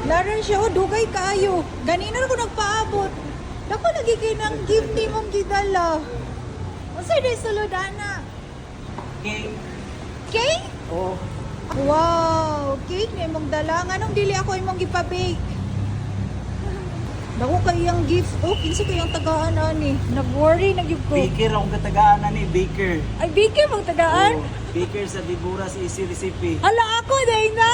Laran siya, oh, dugay kaayo. Ganina ko nagpaabot. Dako lagi kay nang gift ni mong gidala. Unsay day sulodana? Cake. Cake? Oh. Wow, cake ni mong dala. Nganong dili ako imong gipabake? Dako kayang gift. Oh, kinsa kayang tagaan ani? Nag-worry na gyud ko. Baker akong katagaan na ni Baker. Ay, bake mong tagaan? Oh, Baker sa Diburas Easy Recipe. Hala ako day na.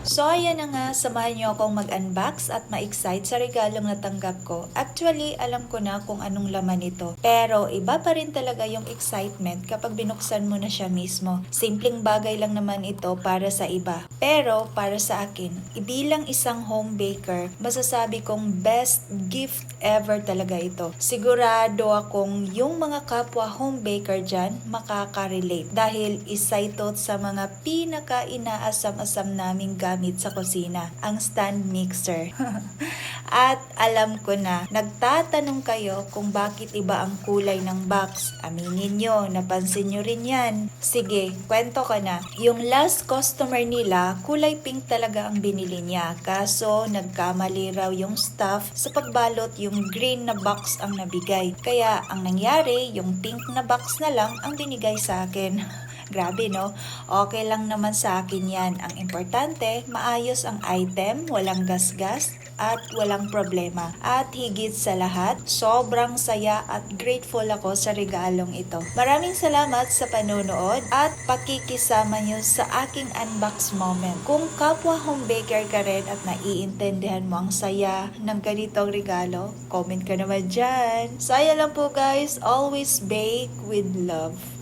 So ayan na nga, samahan niyo akong mag-unbox at ma-excite sa regalong natanggap ko. Actually, alam ko na kung anong laman ito. Pero iba pa rin talaga yung excitement kapag binuksan mo na siya mismo. Simpleng bagay lang naman ito para sa iba. Pero para sa akin, bilang isang home baker, masasabi kong best gift ever talaga ito. Sigurado akong yung mga kapwa home baker dyan makaka-relate. Dahil isa ito sa mga pinaka-inaasam-asam naming gamit sa kusina, ang stand mixer. At alam ko na, nagtatanong kayo kung bakit iba ang kulay ng box. Aminin nyo, napansin nyo rin yan. Sige, kwento ka na. Yung last customer nila, kulay pink talaga ang binili niya. Kaso, nagkamali raw yung staff sa pagbalot, yung green na box ang nabigay. Kaya, ang nangyari, yung pink na box na lang ang binigay sa akin. Grabe no? Okay lang naman sa akin yan. Ang importante, maayos ang item, walang gasgas, at walang problema. At higit sa lahat, sobrang saya at grateful ako sa regalong ito. Maraming salamat sa panonood at pakikisama nyo sa aking unbox moment. Kung kapwa home baker ka rin at naiintindihan mo ang saya ng ganitong regalo, comment ka naman dyan. Saya lang po guys, always bake with love.